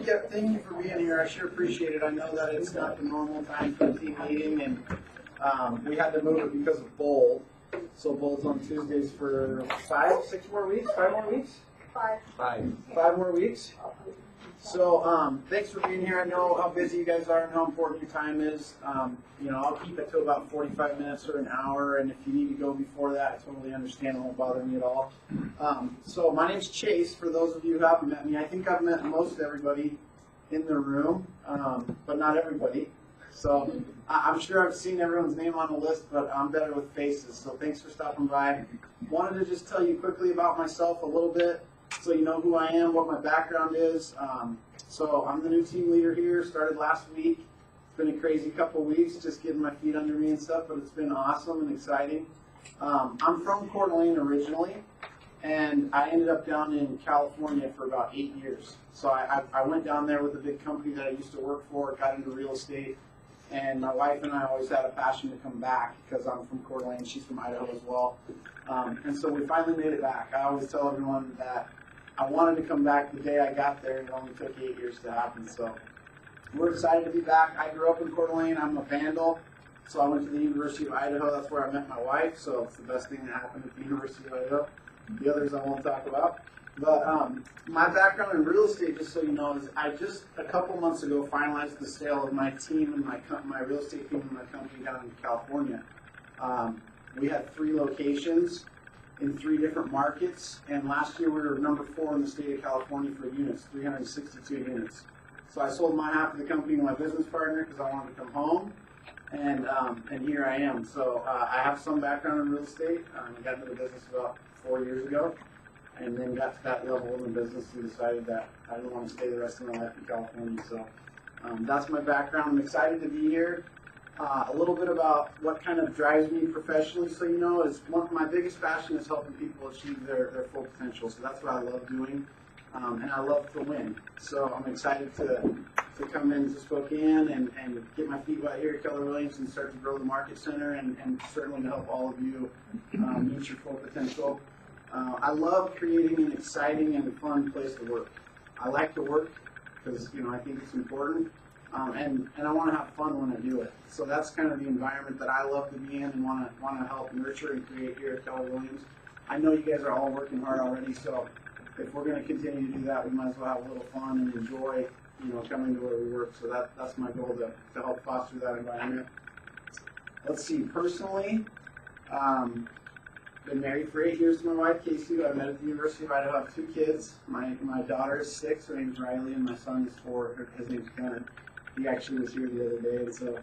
Kip, thank you for being here. I sure appreciate it. I know that it's not the normal time for a team meeting, and we had to move it because of bowl. So bowl's on Tuesdays for 5 more weeks? 5 more weeks. So thanks for being here. I know how busy you guys are and how important your time is. I'll keep it to about 45 minutes or an hour, and if you need to go before that, I totally understand. It won't bother me at all. So my name's Chase. For those of you who haven't met me, I think I've met most everybody in the room, but not everybody. So I'm sure I've seen everyone's name on the list, but I'm better with faces. So thanks for stopping by. Wanted to just tell you quickly about myself a little bit, so you know who I am, what my background is. So I'm the new team leader here, started last week. It's been a crazy couple weeks, just getting my feet under me and stuff, but it's been awesome and exciting. I'm from Coeur d'Alene originally, and I ended up down in California for about 8 years. So I went down there with a big company that I used to work for, got into real estate, and my wife and I always had a passion to come back because I'm from Coeur d'Alene, she's from Idaho as well. And so we finally made it back. I always tell everyone that I wanted to come back the day I got there, and it only took 8 years to happen. So we're excited to be back. I grew up in Coeur d'Alene. I'm a Vandal, so I went to the University of Idaho. That's where I met my wife, so it's the best thing that happened at the University of Idaho. The others I won't talk about. But my background in real estate, just so you know, is I just a couple months ago finalized the sale of my team and my real estate team and my company down in California. We had 3 locations in 3 different markets, and last year we were number 4 in the state of California for units, 362 units. So I sold my half of the company to my business partner because I wanted to come home, and here I am. So I have some background in real estate. I got into the business about 4 years ago, and then got to that level in the business and decided that I didn't want to stay the rest of my life in California. So that's my background. I'm excited to be here. A little bit about what kind of drives me professionally, so you know, is my biggest passion is helping people achieve their full potential. So that's what I love doing, and I love to win. So I'm excited to come into Spokane and get my feet wet here at Keller Williams and start to grow the market center, and certainly to help all of you reach your full potential. I love creating an exciting and fun place to work. I like to work because I think it's important. And I want to have fun when I do it. So that's kind of the environment that I love to be in and want to help nurture and create here at Keller Williams. I know you guys are all working hard already, so if we're going to continue to do that, we might as well have a little fun and enjoy, coming to where we work. So that's my goal, to help foster that environment. Let's see, personally, been married for 8 years to my wife, Casey. I met at the University of Idaho. I have 2 kids. My daughter is 6, her name's Riley, and my son is 4, his name's Kenneth. He actually was here the other day, and so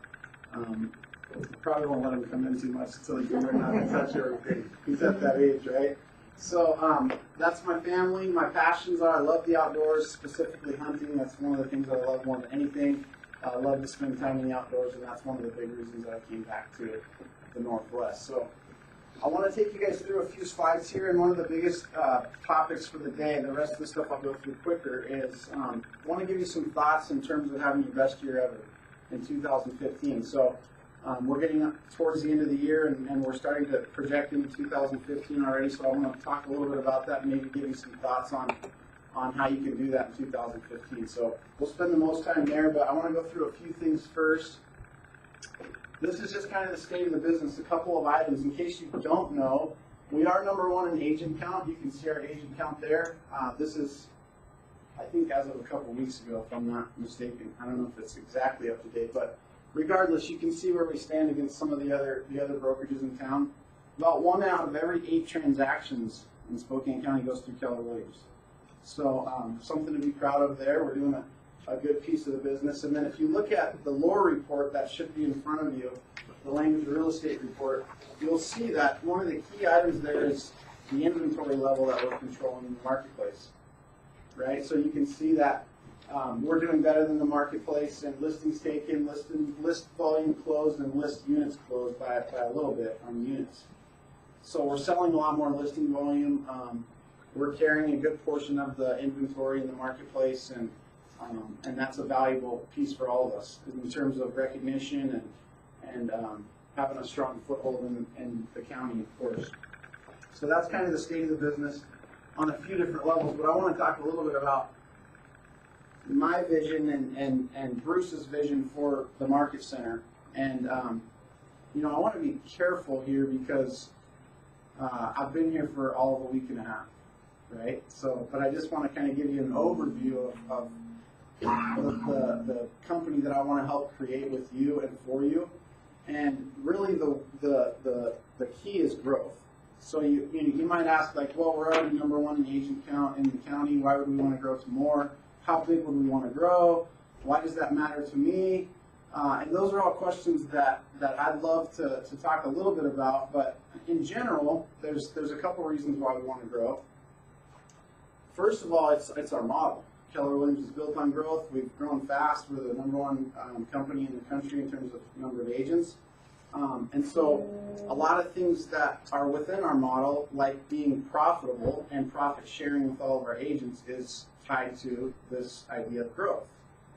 probably won't let him come in too much until he can learn how to touch everything. He's at that age, right? So that's my family. My passions are I love the outdoors, specifically hunting. That's one of the things that I love more than anything. I love to spend time in the outdoors, and that's one of the big reasons that I came back to the Northwest. So I want to take you guys through a few slides here, and one of the biggest topics for the day, the rest of the stuff I'll go through quicker, is I want to give you some thoughts in terms of having your best year ever in 2015. So we're getting up towards the end of the year, and we're starting to project into 2015 already, so I want to talk a little bit about that and maybe give you some thoughts on how you can do that in 2015. So we'll spend the most time there, but I want to go through a few things first. This is just kind of the state of the business. A couple of items. In case you don't know, we are number 1 in agent count. You can see our agent count there. This is, I think, as of a couple of weeks ago, if I'm not mistaken. I don't know if it's exactly up to date, but regardless, you can see where we stand against some of the other brokerages in town. About 1 out of every 8 transactions in Spokane County goes through Keller Williams. So something to be proud of there. We're doing a good piece of the business. And then if you look at the lore report that should be in front of you, the language real estate report, you'll see that one of the key items there is the inventory level that we're controlling in the marketplace, right? So you can see that we're doing better than the marketplace in listings taken, list volume closed, and list units closed by a little bit on units. So we're selling a lot more listing volume. We're carrying a good portion of the inventory in the marketplace, and that's a valuable piece for all of us in terms of recognition and having a strong foothold in the county, of course. So that's kind of the state of the business on a few different levels, but I want to talk a little bit about my vision and Bruce's vision for the market center. And you know, I want to be careful here because I've been here for all of a week and a half, right? So, but I just want to kind of give you an overview of the company that I want to help create with you and for you. And really the key is growth. So you might ask, like, well, we're already number one in the agent count in the county. Why would we want to grow to more? How big would we want to grow? Why does that matter to me? And those are all questions that I'd love to talk a little bit about. But in general, there's a couple reasons why we want to grow. First of all, it's our model. Keller Williams is built on growth. We've grown fast. We're the number one company in the country in terms of number of agents. And so a lot of things that are within our model, like being profitable and profit sharing with all of our agents, is tied to this idea of growth,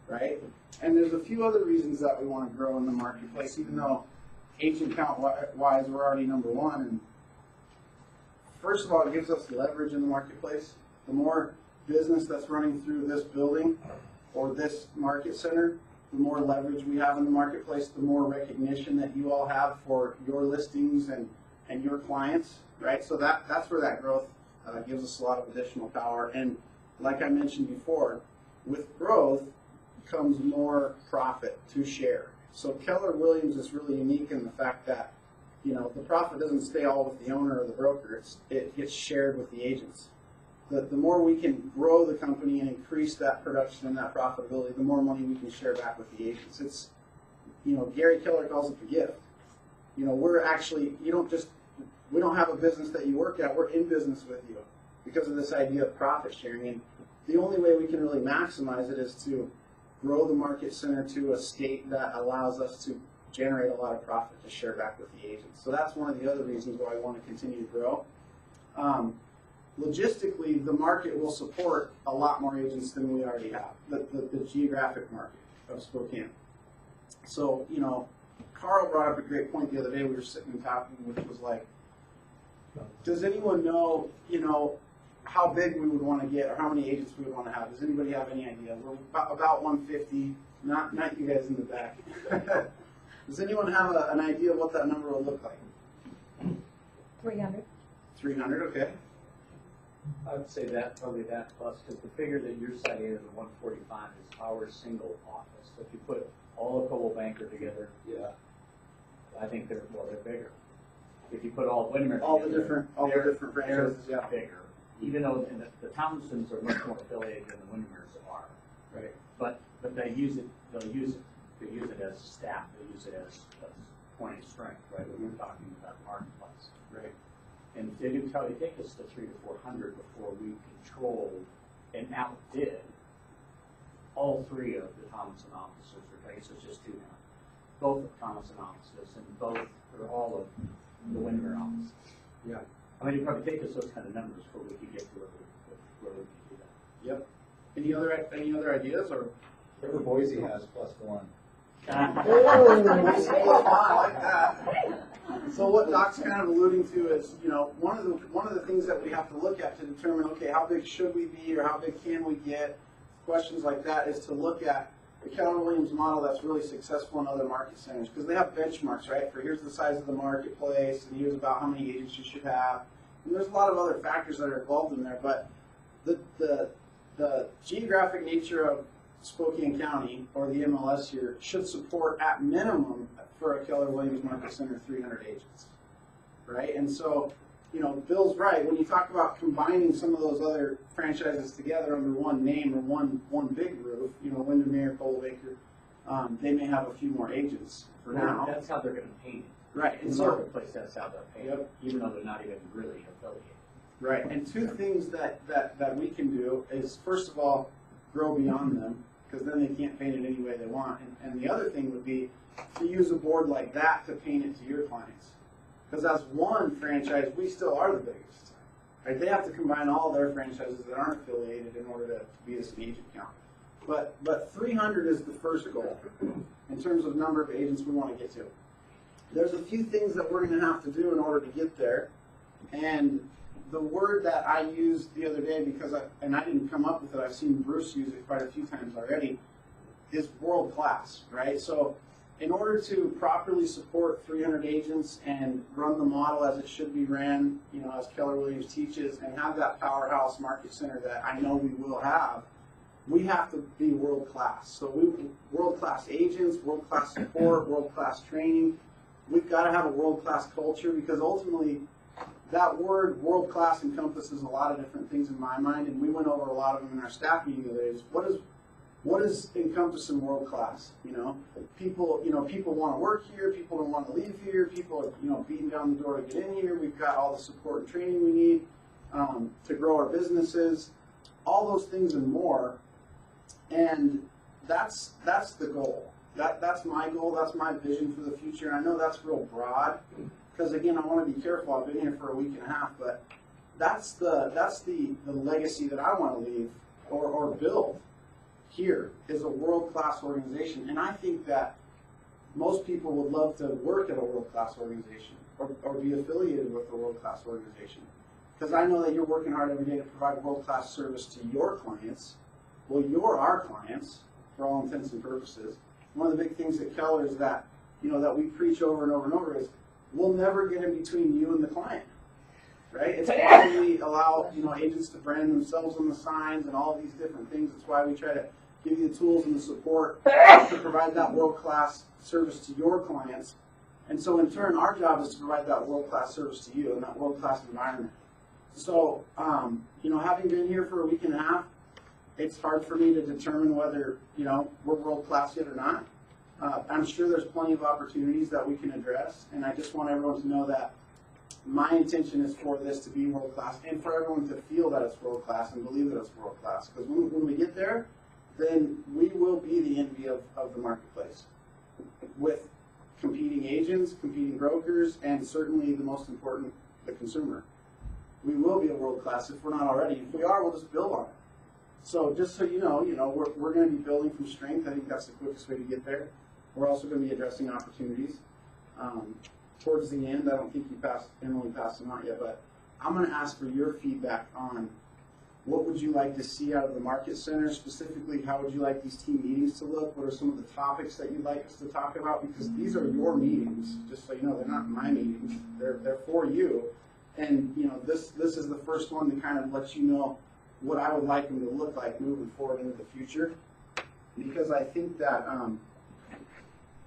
right? And there's a few other reasons that we want to grow in the marketplace, even though agent count wise we're already number one. And first of all, it gives us leverage in the marketplace. The more business that's running through this building or this market center, the more leverage we have in the marketplace, the more recognition that you all have for your listings and your clients, right? So that's where that growth gives us a lot of additional power. And like I mentioned before, with growth comes more profit to share. So Keller Williams is really unique in the fact that, you know, the profit doesn't stay all with the owner or the broker. It gets shared with the agents. The more we can grow the company and increase that production and that profitability, the more money we can share back with the agents. It's, you know, Gary Keller calls it the gift. You know, we're actually, we don't have a business that you work at, we're in business with you because of this idea of profit sharing. And the only way we can really maximize it is to grow the market center to a state that allows us to generate a lot of profit to share back with the agents. So that's one of the other reasons why I want to continue to grow. Logistically, the market will support a lot more agents than we already have, the geographic market of Spokane. So, you know, Carl brought up a great point the other day. We were sitting and talking, which was like, does anyone know, you know, how big we would want to get or how many agents we would want to have? Does anybody have any idea? We're about 150, not you guys in the back. Does anyone have an idea of what that number will look like? 300. 300, okay. I would say that, probably that plus, because the figure that you're citing in the 145 is our single office. So if you put all of Coldwell Banker together, yeah, I think they're bigger. If you put all Windermere all together, the different franchises, yeah, bigger. Even though the Thompsons are much more affiliated than the Windermere's are, right? But they use it. They use it as staff. They use it as point of strength, right? When we're talking about the marketplace, right? And it would probably take us to 300 to 400 before we controlled and outdid all three of the Thompson offices, or I guess it's just two now. Both of Thompson offices and both or all of the Windermere offices. Yeah. I mean, it'd probably take us those kind of numbers before we could get to where we could do that. Yep. Any other ideas or? Whatever Boise has plus one. I like that. So what Doc's kind of alluding to is, you know, one of the things that we have to look at to determine, okay, how big should we be or how big can we get? Questions like that is to look at the Keller Williams model that's really successful in other market centers, because they have benchmarks, right? For here's the size of the marketplace, and here's about how many agents you should have. And there's a lot of other factors that are involved in there, but the geographic nature of Spokane County, or the MLS here, should support at minimum for a Keller Williams Market Center 300 agents, right? And so, you know, Bill's right. When you talk about combining some of those other franchises together under one name or one big roof, you know, Windermere, Coldwell Banker, they may have a few more agents for now. That's how they're going to paint it. Right. In the marketplace, that's how they're painted, even though they're not even really affiliated. Right. And two things that we can do is, first of all, grow beyond them, because then they can't paint it any way they want. And the other thing would be to use a board like that to paint it to your clients. Because as one franchise, we still are the biggest. Right? They have to combine all their franchises that aren't affiliated in order to be an agent count. But 300 is the first goal in terms of number of agents we want to get to. There's a few things that we're going to have to do in order to get there. And the word that I used the other day, because I didn't come up with it, I've seen Bruce use it quite a few times already, is world class, right? So in order to properly support 300 agents and run the model as it should be ran, you know, as Keller Williams teaches, and have that powerhouse market center that I know we will have, we have to be world class. So world class agents, world class support, world class training. We've got to have a world class culture, because ultimately that word world class encompasses a lot of different things in my mind, and we went over a lot of them in our staff meeting the other day. What is encompassing world class? You know, people want to work here. People don't want to leave here. People are, you know, beating down the door to get in here. We've got all the support and training we need to grow our businesses, all those things and more. And that's the goal. That's my goal. That's my vision for the future. And I know that's real broad, because again, I want to be careful. I've been here for a week and a half, but that's the legacy that I want to leave or build here, is a world-class organization. And I think that most people would love to work at a world-class organization or be affiliated with a world-class organization, because I know that you're working hard every day to provide world-class service to your clients. Well, you're our clients for all intents and purposes. One of the big things at Keller is that, you know, that we preach over and over and over is, we'll never get in between you and the client, right? It's why we allow, you know, agents to brand themselves on the signs and all these different things. It's why we try to give you the tools and the support to provide that world-class service to your clients. And so in turn, our job is to provide that world-class service to you in that world-class environment. So, you know, having been here for a week and a half, it's hard for me to determine whether, you know, we're world-class yet or not. I'm sure there's plenty of opportunities that we can address, and I just want everyone to know that my intention is for this to be world-class, and for everyone to feel that it's world-class and believe that it's world-class. Because when we get there, then we will be the envy of the marketplace, with competing agents, competing brokers, and certainly the most important, the consumer. We will be a world-class if we're not already. If we are, we'll just build on it. So just so you know, we're going to be building from strength. I think that's the quickest way to get there. We're also going to be addressing opportunities. Towards the end, I don't think Emily passed them out yet, but I'm going to ask for your feedback on what would you like to see out of the Market Center. Specifically, how would you like these team meetings to look? What are some of the topics that you'd like us to talk about? Because these are your meetings, just so you know, they're not my meetings. They're for you. And, you know, this is the first one to kind of let you know what I would like them to look like moving forward into the future. Because I think that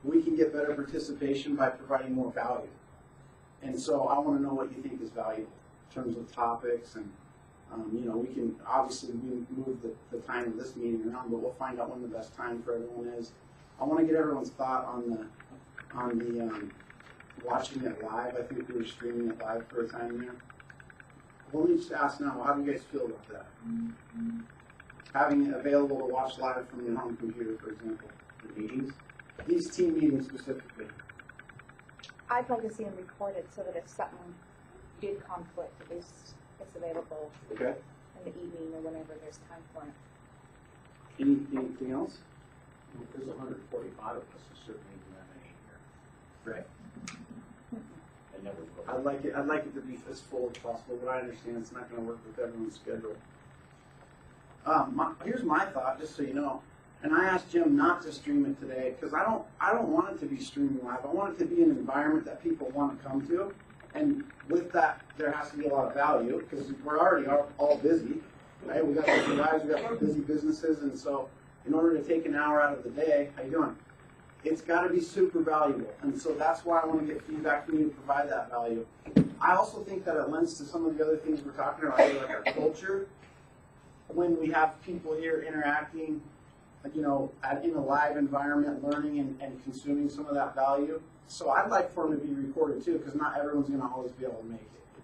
we can get better participation by providing more value. And so I want to know what you think is valuable in terms of topics. And, you know, we can obviously move the time of this meeting around, but we'll find out when the best time for everyone is. I want to get everyone's thought on the watching it live. I think we were streaming it live for a time there. Let me just ask now, how do you guys feel about that? Having it available to watch live from your home computer, for example, the meetings? These team meetings specifically. I'd like to see them recorded so that if something did conflict, at least it's available Okay. in the evening or whenever there's time for it. Anything else? Well, if there's 145 of us, there's certainly not that many here. Right. I never will. I'd like it to be as full as possible, but I understand it's not going to work with everyone's schedule. Here's my thought, just so you know. And I asked Jim not to stream it today because I don't want it to be streaming live. I want it to be an environment that people want to come to, and with that, there has to be a lot of value because we're already all busy, right? We got busy lives, we got busy businesses, and so in order to take an hour out of the day, how you doing? It's got to be super valuable, and so that's why I want to get feedback from you to provide that value. I also think that it lends to some of the other things we're talking about, like our culture. When we have people here interacting, you know, in a live environment, learning and consuming some of that value. So I'd like for them to be recorded too, because not everyone's going to always be able to make it.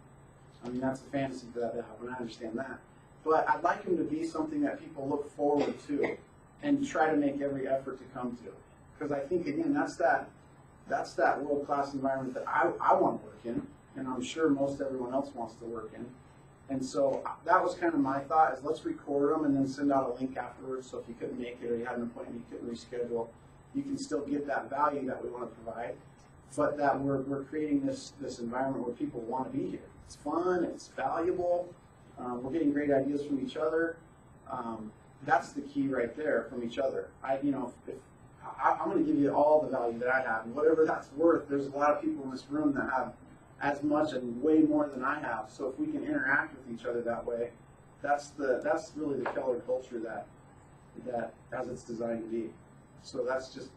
I mean, that's a fantasy for that to happen, I understand that. But I'd like them to be something that people look forward to and try to make every effort to come to. Because I think, again, that's that world-class environment that I want to work in, and I'm sure most everyone else wants to work in. And so that was kind of my thought, is let's record them and then send out a link afterwards, so if you couldn't make it or you had an appointment you couldn't reschedule, you can still get that value that we want to provide but that we're creating this environment where people want to be here. It's fun, it's valuable, we're getting great ideas from each other. That's the key right there, from each other. I'm going to give you all the value that I have, and whatever that's worth. There's a lot of people in this room that have as much and way more than I have. So if we can interact with each other that way, that's really the Keller culture that as it's designed to be. So that's just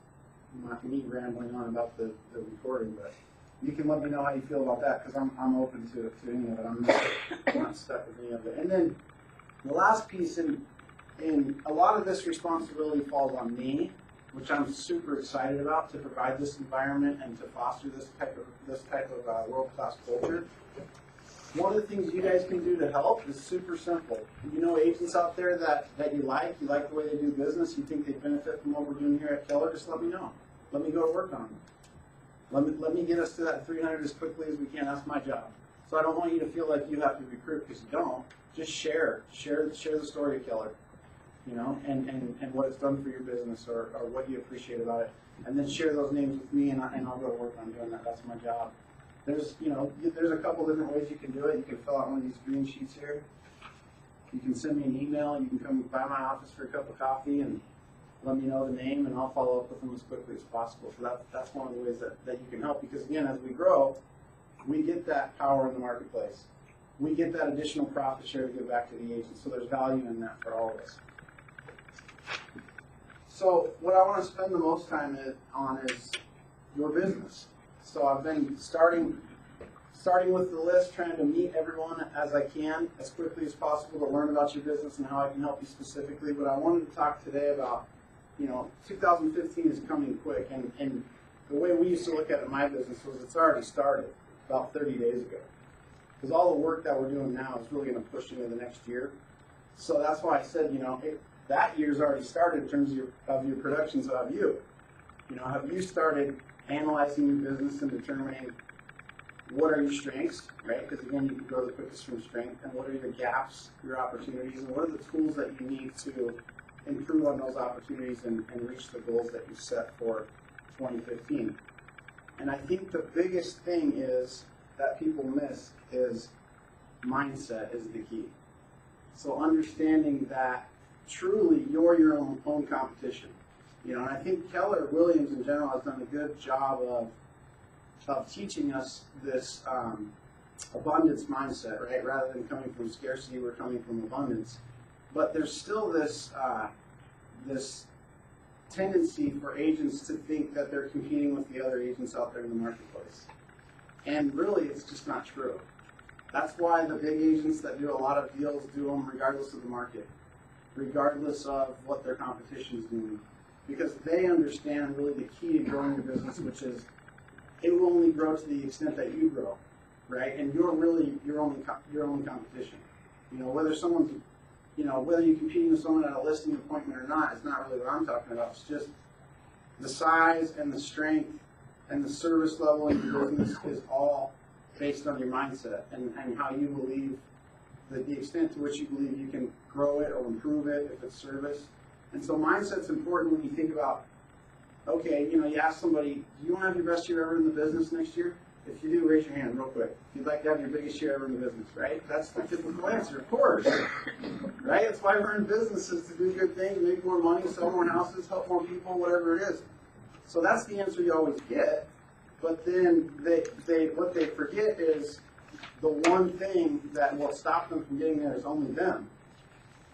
me rambling on about the recording, but you can let me know how you feel about that, because I'm open to any of it. I'm not stuck with any of it. And then the last piece, in a lot of this responsibility falls on me, which I'm super excited about, to provide this environment and to foster this type of world-class culture. One of the things you guys can do to help is super simple. You know agents out there that you like the way they do business, you think they benefit from what we're doing here at Keller, just let me know. Let me go to work on them. Let me get us to that 300 as quickly as we can. That's my job. So I don't want you to feel like you have to recruit, because you don't. Just share the story of Keller, and what it's done for your business, or what you appreciate about it, and then share those names with me, and I'll go to work on doing that. That's my job. There's a couple different ways you can do it. You can fill out one of these green sheets here. You can send me an email. You can come by my office for a cup of coffee and let me know the name, and I'll follow up with them as quickly as possible. So that's one of the ways that you can help, because again, as we grow, we get that power in the marketplace. We get that additional profit share to give back to the agents. So there's value in that for all of us. So what I want to spend the most time on is your business. So I've been starting with the list, trying to meet everyone as I can, as quickly as possible, to learn about your business and how I can help you specifically. But I wanted to talk today about, 2015 is coming quick, and the way we used to look at it in my business was it's already started about 30 days ago. Because all the work that we're doing now is really going to push into the next year. So that's why I said, that year's already started in terms of your production. So have you? Have you started analyzing your business and determining what are your strengths, right? Because again, you can grow the quickest from strength. And what are your gaps, your opportunities, and what are the tools that you need to improve on those opportunities and reach the goals that you set for 2015. And I think the biggest thing is that people miss is mindset is the key. So understanding that truly you're your own competition. And I think Keller Williams in general has done a good job of teaching us this abundance mindset, right? Rather than coming from scarcity, we're coming from abundance. But there's still this tendency for agents to think that they're competing with the other agents out there in the marketplace. And really, it's just not true. That's why the big agents that do a lot of deals do them regardless of the market, regardless of what their competition is doing. Because they understand really the key to growing your business, which is it will only grow to the extent that you grow, right? And you're really your only competition. Whether someone's, whether you're competing with someone at a listing appointment or not, it's not really what I'm talking about. It's just the size and the strength and the service level in your business is all based on your mindset and how you believe, the extent to which you believe you can grow it or improve it if it's service. And so mindset's important when you think about, okay, you ask somebody, do you want to have your best year ever in the business next year? If you do, raise your hand real quick. If you'd like to have your biggest year ever in the business, right? That's the typical answer, of course. Right? That's why we're in businesses, to do good things, make more money, sell more houses, help more people, whatever it is. So that's the answer you always get. But then what they forget is the one thing that will stop them from getting there is only them.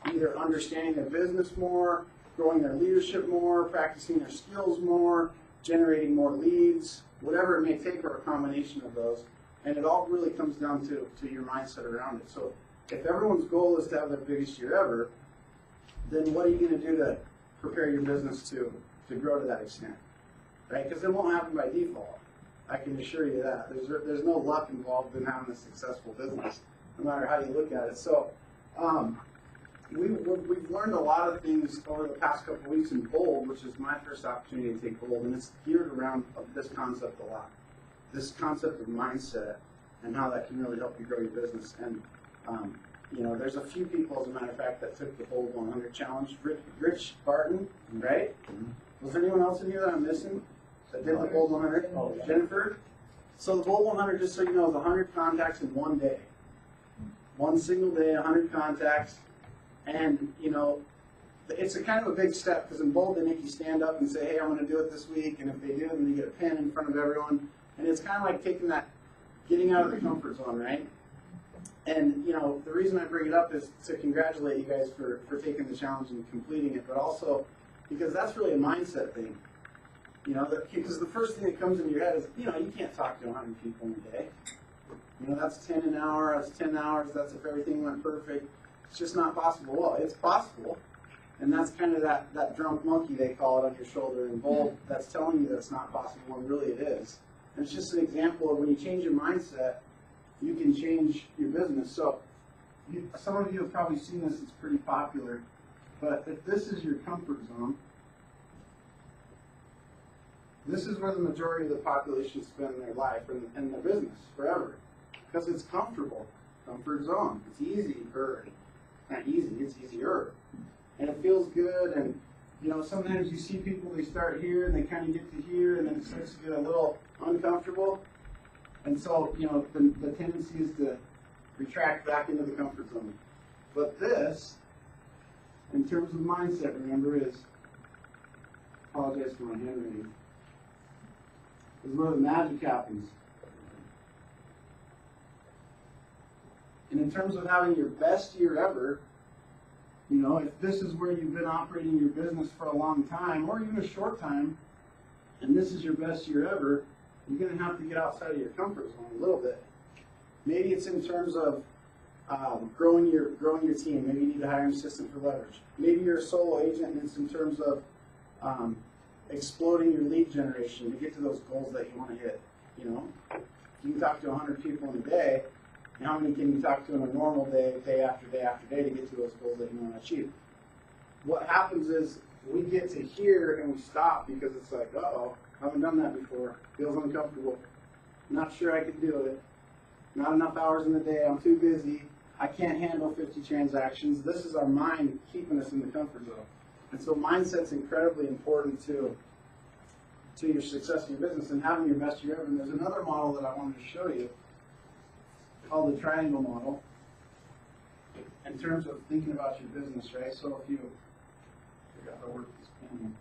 Either understanding their business more, growing their leadership more, practicing their skills more, generating more leads, whatever it may take, or a combination of those. And it all really comes down to your mindset around it. So if everyone's goal is to have their biggest year ever, then what are you going to do to prepare your business to grow to that extent? Right? Because it won't happen by default. I can assure you that. There's no luck involved in having a successful business, no matter how you look at it. So we've learned a lot of things over the past couple of weeks in Bold, which is my first opportunity to take Bold, and it's geared around this concept a lot. This concept of mindset and how that can really help you grow your business. And there's a few people, as a matter of fact, that took the Bold 100 challenge. Rich Barton, right? Was there anyone else in here that I'm missing? that did the Bold 100? Oh, yeah. Jennifer? So the Bold 100, just so you know, is 100 contacts in one day. One single day, 100 contacts. And, you know, it's a kind of a big step because in Bold they make you stand up and say, hey, I'm going to do it this week. And if they do, then they get a pen in front of everyone. And it's kind of like taking that, getting out of the comfort zone, right? And, you know, the reason I bring it up is to congratulate you guys for taking the challenge and completing it, but also because that's really a mindset thing. You know, because the first thing that comes into your head is, you know, you can't talk to 100 people in a day. You know, that's 10 an hour, that's 10 hours, that's if everything went perfect. It's just not possible. Well, it's possible. And that's kind of that drunk monkey, they call it, on your shoulder in Bold, that's telling you that it's not possible, and really it is. And it's just an example of when you change your mindset, you can change your business. So some of you have probably seen this, it's pretty popular. But if this is your comfort zone, this is where the majority of the population spend their life and their business forever. Because it's comfortable. Comfort zone. It's easy. Not easy, it's easier. And it feels good. And, you know, sometimes you see people, they start here and they kind of get to here and then it starts to get a little uncomfortable. And so, you know, the tendency is to retract back into the comfort zone. But this, in terms of mindset, remember, is, apologize for my handwriting, is where the magic happens. And in terms of having your best year ever, you know, if this is where you've been operating your business for a long time, or even a short time, and this is your best year ever, you're going to have to get outside of your comfort zone a little bit. Maybe it's in terms of growing your team. Maybe you need to hire an assistant for leverage. Maybe you're a solo agent and it's in terms of exploding your lead generation to get to those goals that you want to hit. You know, you can talk to 100 people in a day. And how many can you talk to in a normal day, day after day after day, to get to those goals that you want to achieve? What happens is we get to here and we stop because it's like, uh-oh, I haven't done that before. Feels uncomfortable. Not sure I can do it. Not enough hours in the day. I'm too busy. I can't handle 50 transactions. This is our mind keeping us in the comfort zone. And so mindset's incredibly important to your success in your business and having your best year ever. And there's another model that I wanted to show you called the triangle model in terms of thinking about your business, right? So if you, I forgot how to work this pen.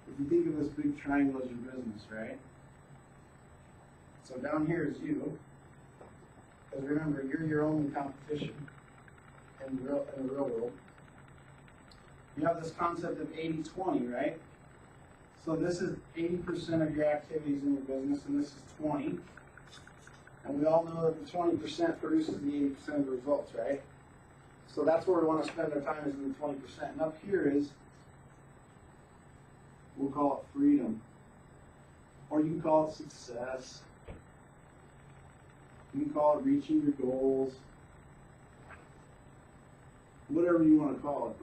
If you think of this big triangle as your business, right? So down here is you. Because remember, you're your only competition in the real world. You have this concept of 80-20, right? So this is 80% of your activities in your business, and this is 20. And we all know that the 20% produces the 80% of the results, right? So that's where we want to spend our time, is in the 20%. And up here is, we'll call it freedom. Or you can call it success. You can call it reaching your goals. Whatever you want to call it.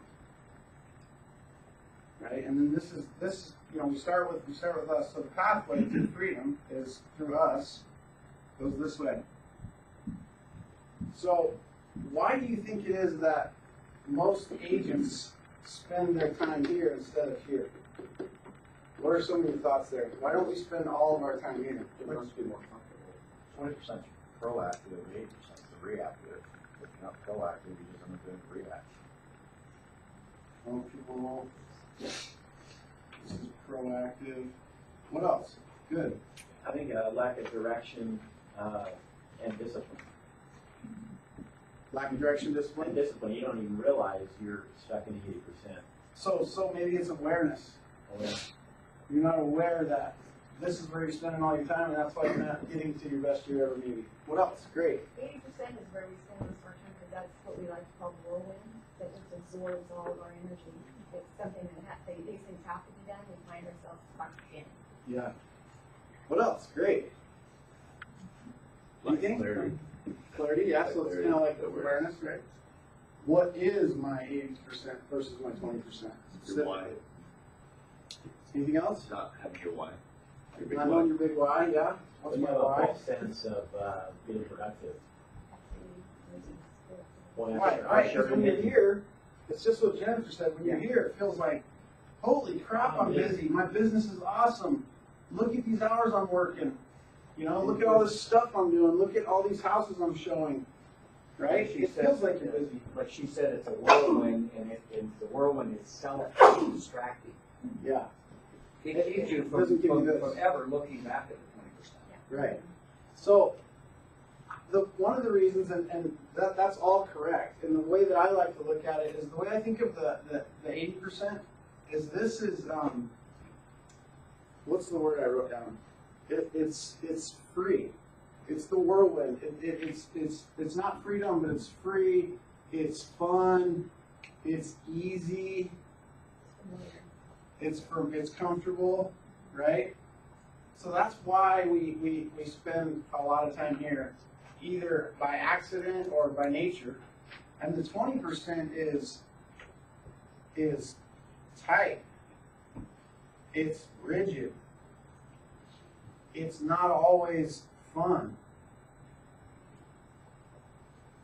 Right? And then this, you know, we start with us. So the pathway to freedom is through us. Goes this way. So why do you think it is that most agents spend their time here instead of here? What are some of your thoughts there? Why don't we spend all of our time here? It must be more comfortable. 20% proactive, 80% the reactive. If you're not proactive, you just end up doing reactive. Comfortable. This is proactive. What else? Good. I think a lack of direction and discipline. Lack of direction, discipline. And discipline, you don't even realize you're stuck in the 80%. So maybe it's awareness. You're not aware that this is where you're spending all your time, and that's why you're not getting to your best year ever, maybe. What else? Great. 80% is where we spend most of our time, because that's what we like to call the whirlwind, that just absorbs all of our energy. It's something that these things have to be done, we find ourselves stuck in. Yeah. What else? Great. Anything? Clarity. Clarity, yeah, so it's kind of like awareness, right? What is my 80% versus my 20%? Your why. Anything else? Not having your why. Your big Not why. knowing your big why, yeah? What's When you my have a why? false sense of being productive. Well, Right, because when you're here, it's just what Jennifer said, when you're here, it feels like, holy crap, I'm busy, my business is awesome. look at these hours I'm working. You know, look at all this stuff I'm doing. Look at all these houses I'm showing. Right? She It said- feels like you're busy. But she said it's a whirlwind, and the whirlwind itself is distracting. Yeah. It keeps you Doesn't give you from this. ever looking back at the 20%. Right. So, one of the reasons, and that's all correct, and the way that I like to look at it is the way I think of the 80% is this is, what's the word I wrote down? It's free. It's the whirlwind. It's not freedom, but it's free. It's fun. It's easy. It's comfortable, right? So that's why we spend a lot of time here, either by accident or by nature. And the 20% is tight. It's rigid. It's not always fun.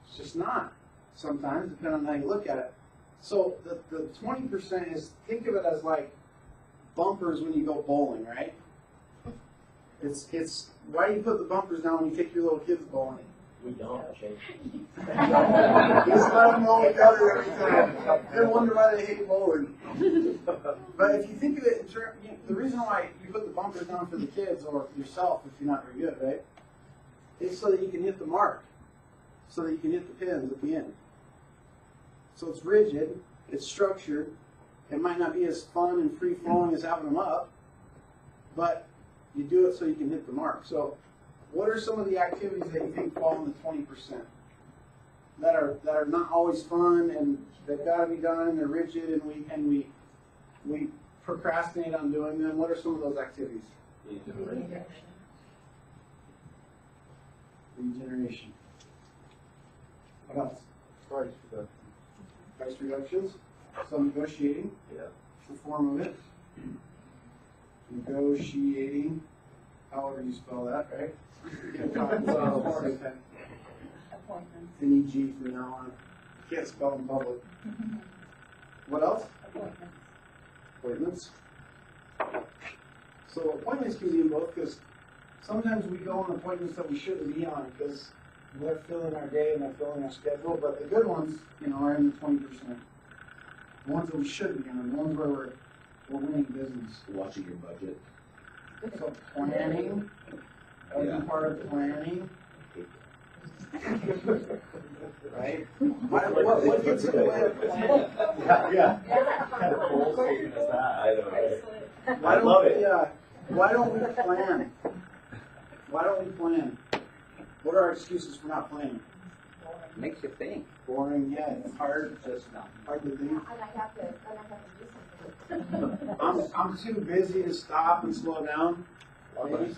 It's just not. Sometimes, depending on how you look at it. So the 20% is, think of it as like bumpers when you go bowling, right? It's why do you put the bumpers down when you take your little kids bowling? We don't, Jake. Just let them roll together every time. They wonder why they hate bowling. But if you think of it in terms, the reason why you put the bumpers down for the kids or yourself if you're not very good, right? It's so that you can hit the mark, so that you can hit the pins at the end. So it's rigid, it's structured. It might not be as fun and free flowing as having them up, but you do it so you can hit the mark. So, what are some of the activities that you think fall in the 20% that are not always fun and they've got to be done and they're rigid and we procrastinate on doing them? What are some of those activities? Regeneration. What else? Price reductions. Some negotiating. Yeah. The form of it. Negotiating. However you spell that, right? Appointments. NEG from now on. Can't spell in public. What else? Appointments. Appointments. So appointments can be in both because sometimes we go on appointments that we shouldn't be on because they're filling our day and they're filling our schedule. But the good ones, are in the 20%. The ones that we should be on, the ones where we're winning business. Watching your budget. So planning, that would be part of planning. Right? What gets in the way of planning? Yeah. Kind of bold statement is that? I don't know. Why don't we plan? Why don't we plan? What are our excuses for not planning? Makes you think. Boring, yeah, it's hard, Just not. hard to think. And I have to do something. I'm too busy to stop and slow down. Planning,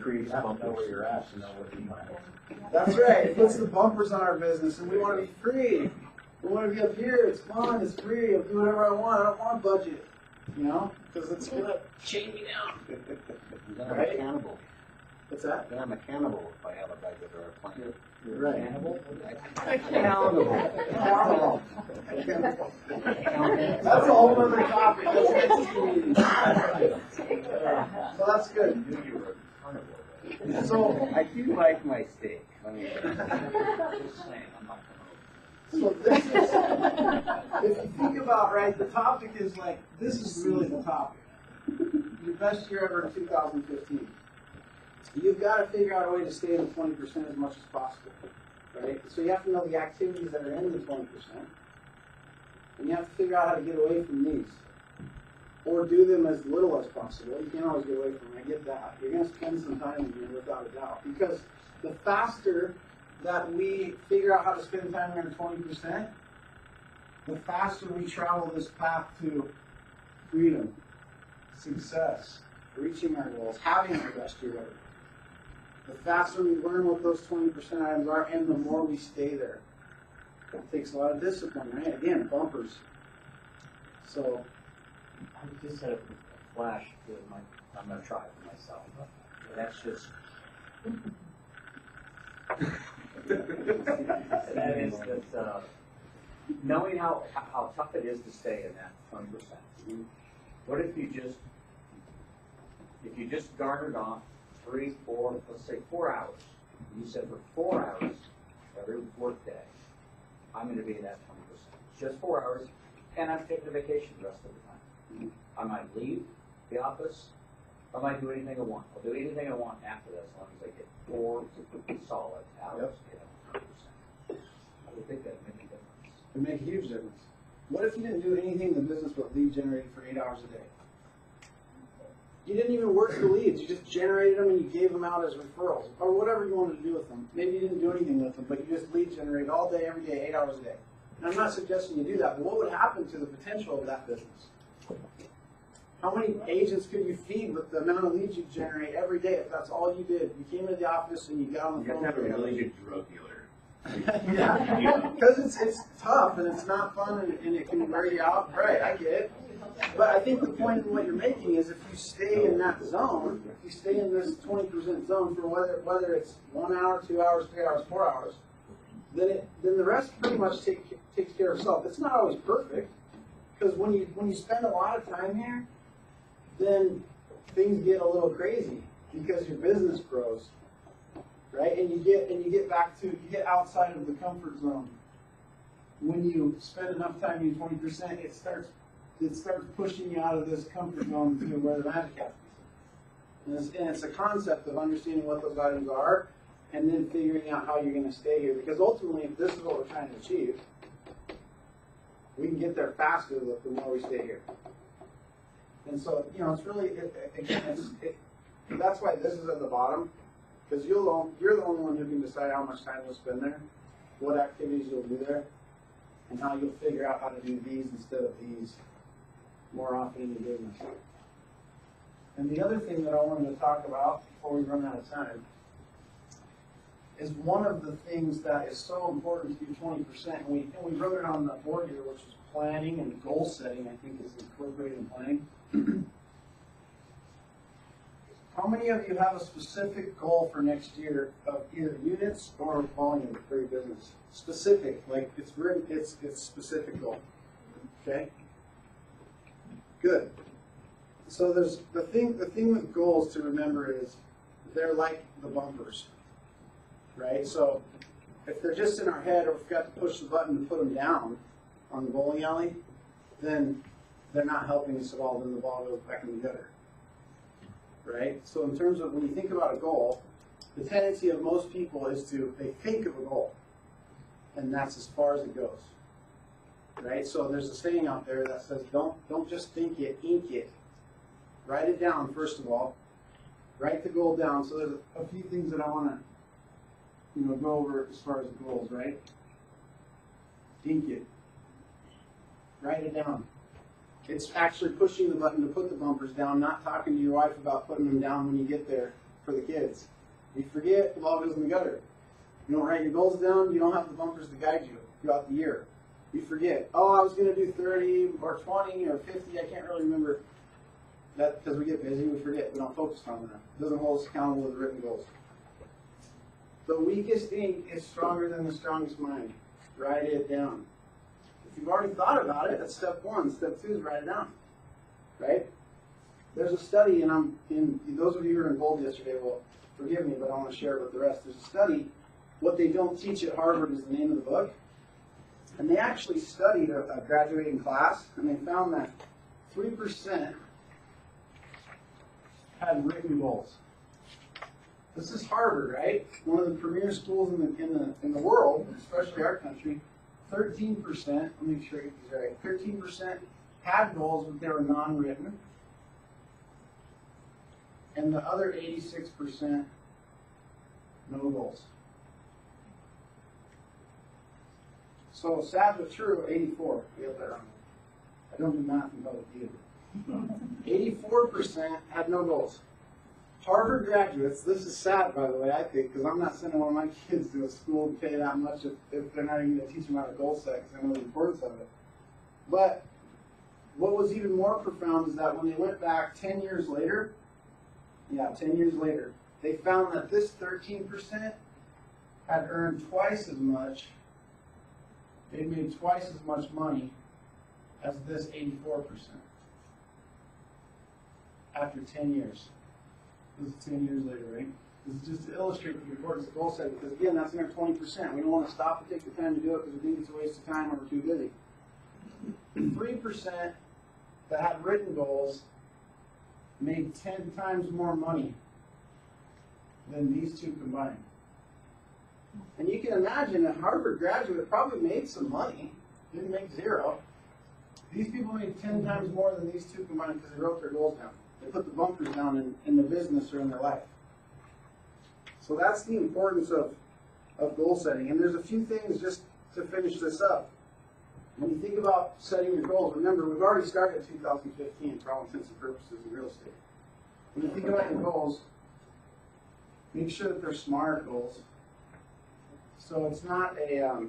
you have to know where you're at to know what you might. That's right. It puts the bumpers on our business, and we want to be free. We want to be up here. It's fun. It's free. I'll do whatever I want. I don't want a budget, because it's gonna chain me down. Then Right? I'm cannibal. What's that? Then I'm a cannibal if I have a budget or a plan. Right. Cannibal? Accountable. That's a whole other topic. That's next meeting. So that's good. So, I do like my steak. Let me Just saying, I'm not so this is, if you think about, right, the topic is like, this is really the topic. Your best year ever in 2015. You've got to figure out a way to stay in the 20% as much as possible, right? So you have to know the activities that are in the 20%, and you have to figure out how to get away from these, or do them as little as possible. You can't always get away from them. I get that. You're going to spend some time in here without a doubt, because the faster that we figure out how to spend time in our 20%, the faster we travel this path to freedom, success, reaching our goals, having our best year ever. The faster we learn what those 20% items are, and the more we stay there. It takes a lot of discipline, right? Again, bumpers. So, I just had a flash with I'm gonna try it for myself, but that's just. That is that, knowing how tough it is to stay in that 20%. What if you just if you just garnered off 3, 4, let's say 4 hours, you said for 4 hours every work day, I'm gonna be in that 20%. Just 4 hours, and I'm taking a vacation the rest of the time. I might leave the office, I might do anything I want. I'll do anything I want after that, as long as I get 4 solid hours, you know, 100%. I would think that'd make a difference. It would make a huge difference. What if you didn't do anything in the business but lead generating for 8 hours a day? You didn't even work the leads. You just generated them and you gave them out as referrals or whatever you wanted to do with them. Maybe you didn't do anything with them, but you just lead generated all day, every day, 8 hours a day. And I'm not suggesting you do that, but what would happen to the potential of that business? How many agents could you feed with the amount of leads you generate every day if that's all you did? You came into the office and you got on the phone. You have to have a really good drug dealer. Yeah, because it's tough and it's not fun and it can wear you out. Right, I get it. But I think the point in what you're making is if you stay in that zone, if you stay in this 20% zone for whether it's 1 hour, 2 hours, 3 hours, 4 hours, then the rest pretty much takes care of itself. It's not always perfect because when you spend a lot of time here, then things get a little crazy because your business grows, right? And you get outside of the comfort zone. When you spend enough time in 20%, it starts pushing you out of this comfort zone to where the magic happens. And it's a concept of understanding what those items are and then figuring out how you're going to stay here. Because ultimately, if this is what we're trying to achieve, we can get there faster the more we stay here. And so, you know, it's really, that's why this is at the bottom, because you're the only one who can decide how much time you'll spend there, what activities you'll do there, and how you'll figure out how to do these instead of these more often in your business. And the other thing that I wanted to talk about before we run out of time is one of the things that is so important to do 20%, and we wrote it on the board here, which is planning and goal setting, I think is incorporated in planning. How many of you have a specific goal for next year of either units or volume for your business? Specific, like it's written, it's specific goal. Okay? Good. So there's the thing with goals to remember is they're like the bumpers. Right? So if they're just in our head or we forgot to push the button to put them down on the bowling alley, then they're not helping us at all, then the ball goes back in the gutter. Right? So in terms of when you think about a goal, the tendency of most people is they think of a goal. And that's as far as it goes. Right? So there's a saying out there that says, don't just think it, ink it. Write it down, first of all. Write the goal down. So there's a few things that I want to go over as far as the goals, right? Ink it. Write it down. It's actually pushing the button to put the bumpers down, not talking to your wife about putting them down when you get there for the kids. You forget, the ball goes in the gutter. You don't write your goals down, you don't have the bumpers to guide you throughout the year. You forget, oh, I was going to do 30 or 20 or 50, I can't really remember. That because we get busy, we forget, we don't focus on that. It doesn't hold us accountable to the written goals. The weakest ink is stronger than the strongest mind. Write it down. If you've already thought about it, that's step one. Step two is write it down. Right? There's a study, and those of you who were involved yesterday will forgive me, but I want to share it with the rest. There's a study. What They Don't Teach at Harvard is the name of the book. And they actually studied a graduating class, and they found that 3% had written goals. This is Harvard, right? One of the premier schools in the world, especially our country. 13%, let me make sure I get these right. 13% had goals, but they were non-written. And the other 86%, no goals. So sad but true, 84. Get that wrong. I don't do math in public either. 84% had no goals. Harvard graduates, this is sad, by the way, I think, because I'm not sending one of my kids to a school to pay that much if they're not even going to teach them how to goal set, because I know the importance of it. But what was even more profound is that when they went back 10 years later, 10 years later, they found that this 13% had earned twice as much, they made twice as much money as this 84% after 10 years. This is 10 years later, right? This is just to illustrate the importance of goal setting, because again, that's in our 20%. We don't want to stop and take the time to do it because we think it's a waste of time or we're too busy. The 3% that had written goals made 10 times more money than these two combined. And you can imagine a Harvard graduate probably made some money, didn't make zero. These people made 10 times more than these two combined because they wrote their goals down. They put the bumpers down in the business or in their life. So that's the importance of goal setting. And there's a few things just to finish this up. When you think about setting your goals, remember, we've already started 2015 for all intents and purposes in real estate. When you think about your goals, make sure that they're SMART goals. So it's not a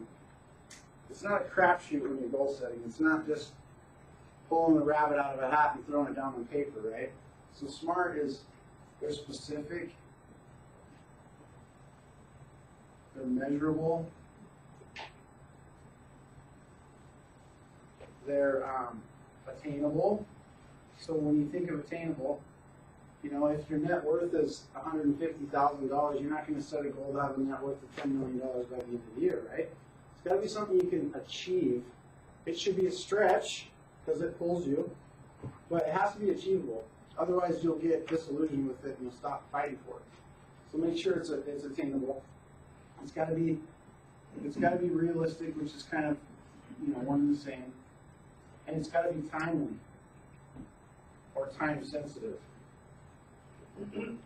crapshoot when you're goal setting. It's not just pulling the rabbit out of a hat and throwing it down on paper, right? So SMART is they're specific, they're measurable, they're attainable. So when you think of attainable, you know, if your net worth is $150,000, you're not going to set a goal to have a net worth of $10 million by the end of the year, right? It's got to be something you can achieve. It should be a stretch because it pulls you, but it has to be achievable. Otherwise, you'll get disillusioned with it and you'll stop fighting for it. So make sure it's attainable. It's got to be realistic, which is kind of, you know, one and the same, and it's got to be timely or time sensitive.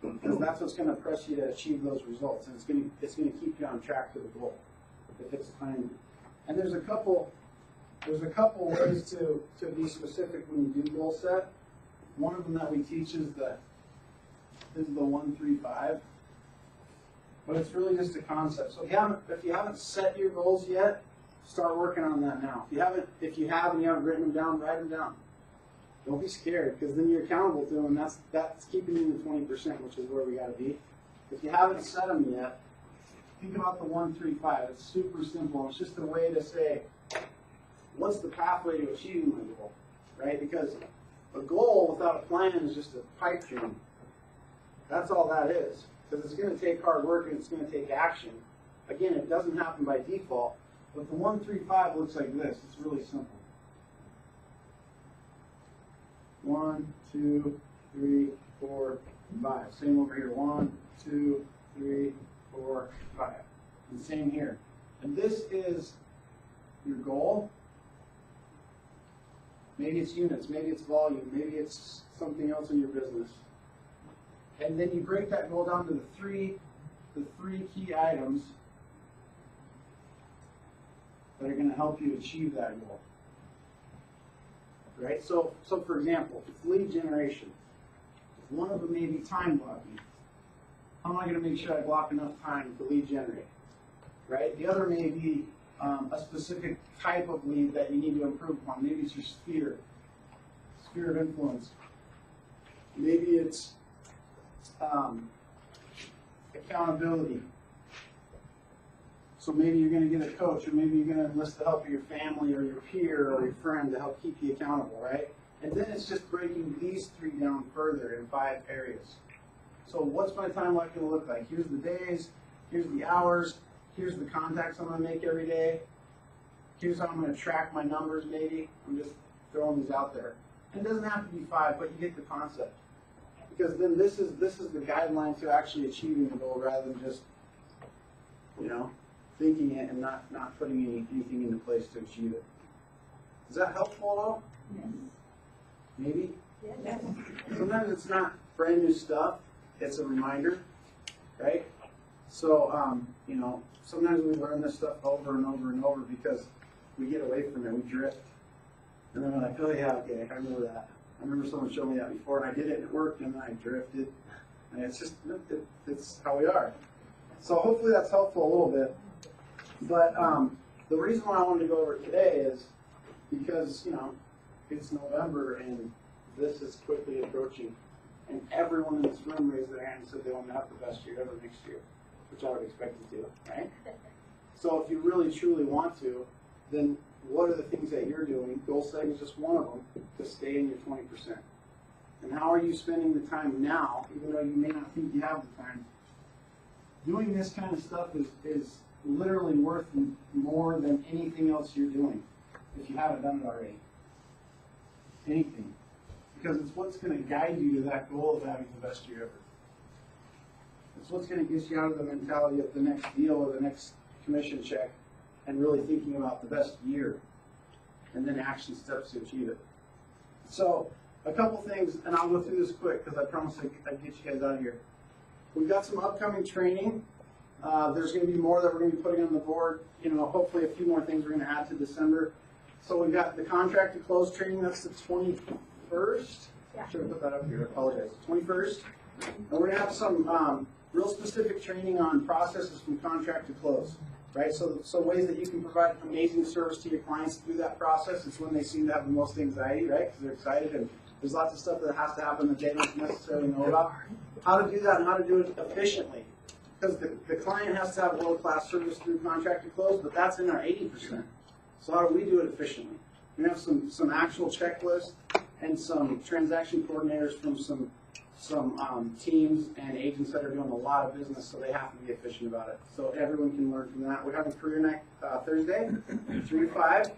Because that's what's going to press you to achieve those results, and it's going to keep you on track to the goal if it's timely. And there's a couple ways to be specific when you do goal set. One of them that we teach is the 1-3-5, but it's really just a concept. So if you haven't set your goals yet, start working on that now. If you have and you haven't written them down, write them down. Don't be scared, because then you're accountable to them, and that's keeping you in the 20%, which is where we got to be. If you haven't set them yet, think about the 1-3-5. It's super simple. It's just a way to say, what's the pathway to achieving my goal, right? Because a goal without a plan is just a pipe dream. That's all that is. Because it's going to take hard work and it's going to take action. Again, it doesn't happen by default, but the 1-3-5 looks like this. It's really simple. 1, 2, 3, 4, 5. Same over here. 1, 2, 3, 4, 5. And same here. And this is your goal. Maybe it's units, maybe it's volume, maybe it's something else in your business. And then you break that goal down to the three key items that are going to help you achieve that goal. Right? So for example, it's lead generation. One of them may be time blocking. How am I going to make sure I block enough time to lead generate? Right? The other may be a specific type of lead that you need to improve upon. Maybe it's your sphere of influence. Maybe it's accountability. So maybe you're going to get a coach, or maybe you're going to enlist the help of your family or your peer or your friend to help keep you accountable, right? And then it's just breaking these 3 down further in 5 areas. So what's my time like going to look like? Here's the days, here's the hours, here's the contacts I'm going to make every day, here's how I'm going to track my numbers maybe. I'm just throwing these out there. And it doesn't have to be 5, but you get the concept. Because then this is the guideline to actually achieving the goal rather than just, you know, thinking it and not putting anything into place to achieve it. Is that helpful at all? Yes. Maybe? Yes. Sometimes it's not brand new stuff, it's a reminder, right? So, you know, sometimes we learn this stuff over and over and over because we get away from it, we drift. And then we're like, oh yeah, okay, I remember that. I remember someone showed me that before and I did it and it worked and then I drifted. And it's just, it's how we are. So hopefully that's helpful a little bit. But the reason why I wanted to go over it today is because, you know, it's November and this is quickly approaching. And everyone in this room raised their hand and said they want to have the best year ever next year, which I would expect you to, right? So if you really truly want to, then what are the things that you're doing? Goal setting is just one of them to stay in your 20%. And how are you spending the time now, even though you may not think you have the time? Doing this kind of stuff is literally worth more than anything else you're doing, if you haven't done it already. Anything. Because it's what's going to guide you to that goal of having the best year ever. It's what's going to get you out of the mentality of the next deal or the next commission check and really thinking about the best year and then action steps to achieve it. So, a couple things, and I'll go through this quick because I promise I'd get you guys out of here. We've got some upcoming training. There's going to be more that we're going to be putting on the board. You know, hopefully a few more things we're going to add to December. So we've got the contract to close training. That's the 21st. Yeah. Should have put that up here. I apologize. 21st. And we're going to have some real specific training on processes from contract to close. Right? So ways that you can provide amazing service to your clients through that process. It's when they seem to have the most anxiety, right? Because they're excited and there's lots of stuff that has to happen that they don't necessarily know about. How to do that and how to do it efficiently. Because the client has to have world-class service through contract to close, but that's in our 80%. So how do we do it efficiently? We have some actual checklists and some transaction coordinators from some teams and agents that are doing a lot of business, so they have to be efficient about it. So everyone can learn from that. We're having career night Thursday, 3 to 5.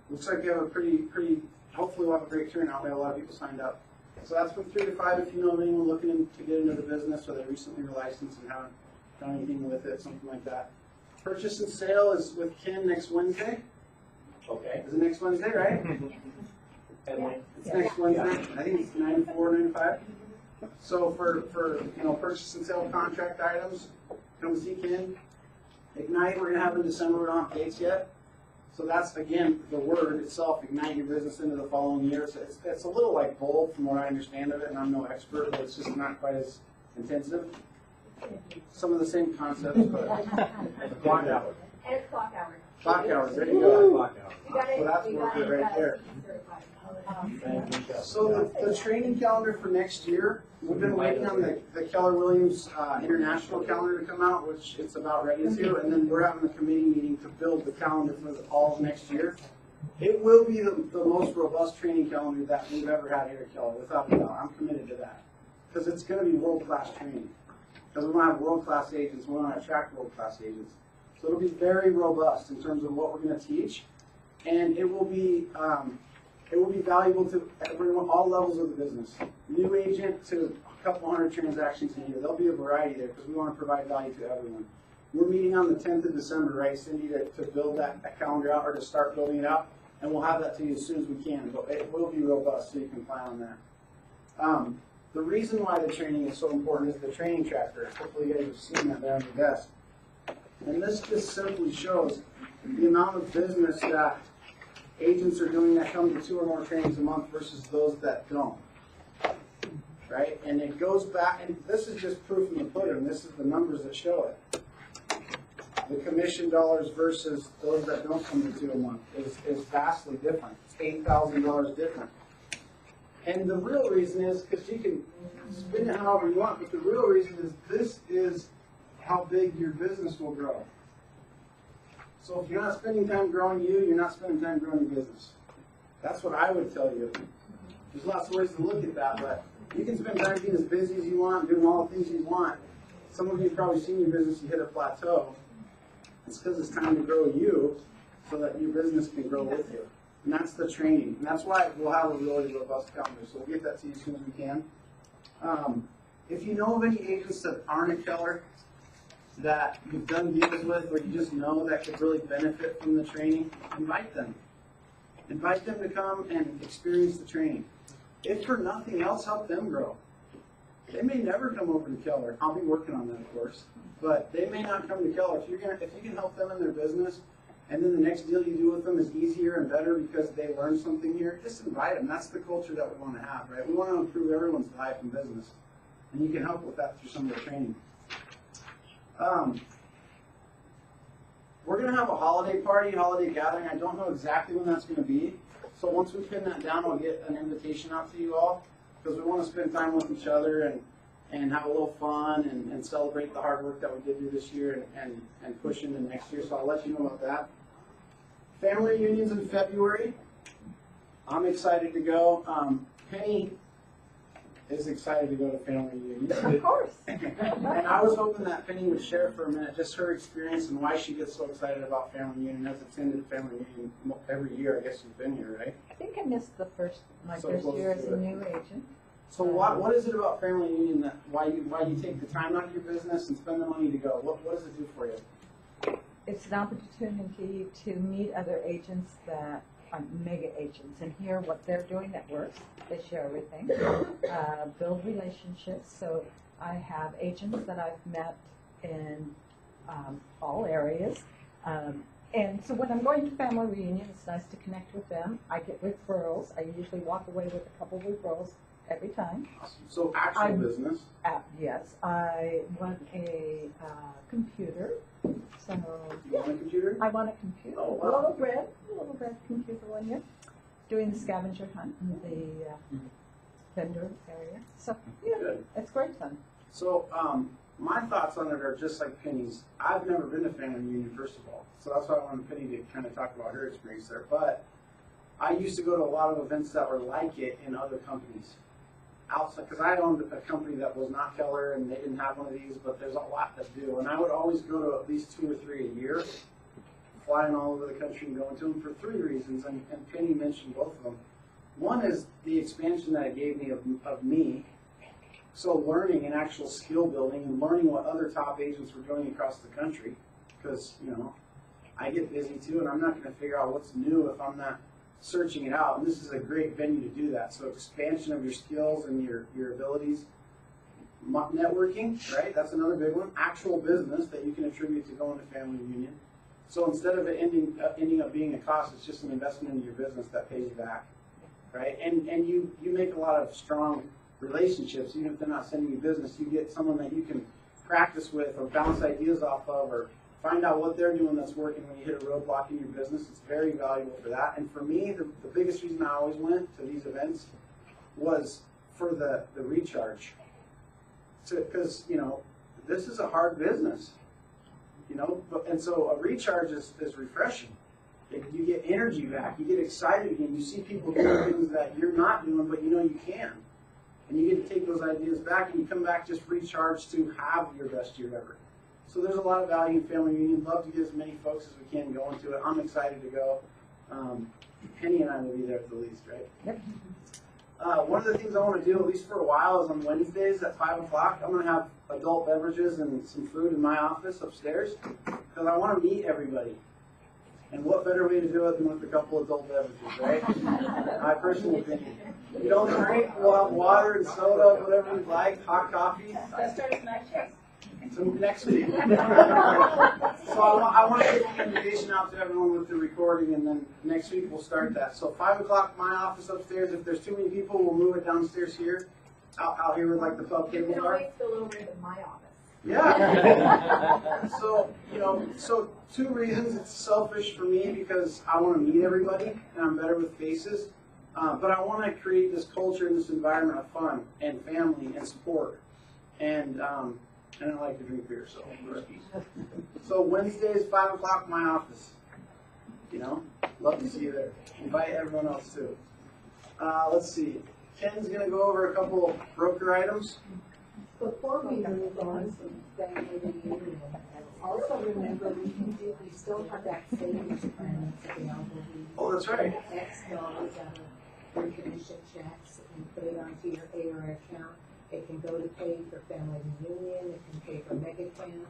Looks like we have a pretty. Hopefully we'll have a great turnout. We have a lot of people signed up. So that's from 3 to 5 if you know of anyone looking to get into the business or they recently were licensed and haven't done anything with it, something like that. Purchase and sale is with Ken next Wednesday. Okay. Is it next Wednesday, right? It's next Wednesday. I think it's 9 to 4, 9 to 5. So for purchase and sale contract items, come see Ken. Ignite, we're going to have in December. We don't have dates yet. So that's, again, the word itself, ignite your business into the following year. So it's a little like bold from what I understand of it, and I'm no expert, but it's just not quite as intensive. Some of the same concepts, but Clock hour. And it's clock hour. clock hours, there you go. Clock hour. We got it. Well, that's we worth got it right there. certified. So the training calendar for next year, we've been waiting on the Keller Williams international calendar to come out, which it's about ready to, and then we're having a committee meeting to build the calendar for all of next year. It will be the most robust training calendar that we've ever had here at Keller, without a doubt. I'm committed to that. Because it's going to be world-class training. Because we want to have world-class agents, we want to attract world-class agents. So it'll be very robust in terms of what we're going to teach, and it will be valuable to everyone, all levels of the business. New agent to a couple hundred transactions a year. There'll be a variety there because we want to provide value to everyone. We're meeting on the 10th of December, right, Cindy, to build that calendar out or to start building it out, and we'll have that to you as soon as we can. But it will be robust, so you can plan on that. The reason why the training is so important is the training tracker. Hopefully you guys have seen that there on your desk. And this just simply shows the amount of business that agents are doing that come to 2 or more trainings a month versus those that don't. Right? And it goes back, and this is just proof in the pudding. This is the numbers that show it. The commission dollars versus those that don't come to 2 a month is vastly different. It's $8,000 different. And the real reason is, because you can spin it however you want, but the real reason is this is how big your business will grow. So if you're not spending time growing you, you're not spending time growing your business. That's what I would tell you. There's lots of ways to look at that, but you can spend time being as busy as you want, doing all the things you want. Some of you have probably seen your business, you hit a plateau. It's because it's time to grow you so that your business can grow with you. And that's the training. And that's why we'll have a really robust calendar. So we'll get that to you as soon as we can. If you know of any agents that aren't at Keller, that you've done deals with, or you just know that could really benefit from the training, invite them. Invite them to come and experience the training. If for nothing else, help them grow. They may never come over to Keller. I'll be working on that, of course. But they may not come to Keller. If you can help them in their business, and then the next deal you do with them is easier and better because they learned something here, just invite them. That's the culture that we want to have, right? We want to improve everyone's life and business. And you can help with that through some of the training. We're going to have a holiday party, holiday gathering. I don't know exactly when that's going to be. So once we pin that down, we'll get an invitation out to you all. Because we want to spend time with each other and have a little fun and celebrate the hard work that we did do this year and push into next year. So I'll let you know about that. Family reunions in February. I'm excited to go. Penny is excited to go to family reunion. Of course. And I was hoping that Penny would share for a minute just her experience and why she gets so excited about family reunion. As attended family reunion every year, I guess you've been here, right? I think I missed my So first close year to as it. a new agent. So what is it about family reunion that why you take the time out of your business and spend the money to go? What does it do for you? It's an opportunity to meet other agents that are mega agents and hear what they're doing that works. They share everything. Build relationships. So I have agents that I've met in all areas. And so when I'm going to family reunion, it's nice to connect with them. I get referrals. I usually walk away with a couple of referrals every time. So actual business. Yes, I want a computer. So You want a computer? I want a computer. Oh, wow. A little red computer one year. Doing the scavenger hunt in the vendor area. So yeah, Good. it's great fun. So my thoughts on it are just like Penny's. I've never been to family reunion, first of all. So that's why I wanted Penny to kind of talk about her experience there. But I used to go to a lot of events that were like it in other companies. Outside, because I owned a company that was not Keller and they didn't have one of these, but there's a lot that do. And I would always go to at least 2 or 3 a year, flying all over the country and going to them for 3 reasons. And Penny mentioned both of them. One is the expansion that it gave me of me. So learning and actual skill building and learning what other top agents were doing across the country. Because, you know, I get busy too and I'm not going to figure out what's new if I'm not searching it out, and this is a great venue to do that. So expansion of your skills and your abilities. Networking, right? That's another big one. Actual business that you can attribute to going to family reunion. So instead of it ending up being a cost, it's just an investment into your business that pays back, right? And you make a lot of strong relationships, even if they're not sending you business. You get someone that you can practice with or bounce ideas off of or find out what they're doing that's working when you hit a roadblock in your business. It's very valuable for that. And for me, the biggest reason I always went to these events was for the recharge. Because, you know, this is a hard business, you know, and so a recharge is refreshing. You get energy back. You get excited again. You see people doing things that you're not doing, but you know you can. And you get to take those ideas back and you come back just recharged to have your best year ever. So there's a lot of value in family reunion. Love to get as many folks as we can go into it. I'm excited to go. Penny and I will be there at the least, right? Yep. One of the things I want to do, at least for a while, is on Wednesdays at 5 o'clock, I'm going to have adult beverages and some food in my office upstairs because I want to meet everybody. And what better way to do it than with a couple adult beverages, right? My personal opinion. You don't drink, we'll have water and soda, whatever you like, hot coffee. So next week. So I want to get the invitation out to everyone with the recording, and then next week we'll start that. So 5 o'clock, my office upstairs. If there's too many people, we'll move it downstairs here, out here with like the pub You tables can are. always go over to my office. Yeah. So, you know, so 2 reasons. It's selfish for me because I want to meet everybody, and I'm better with faces. But I want to create this culture and this environment of fun and family and support. And I like to drink beer, so Wednesdays, 5 o'clock, my office. You know, love to see you there. Invite everyone else too. Let's see. Ken's gonna go over a couple broker items. Before we move on to family reunion, also remember we still have that savings plan that's available. Oh, that's right. X dollars out of your commission checks and put it onto your AR account. It can go to pay for family reunion, it can pay for mega camp.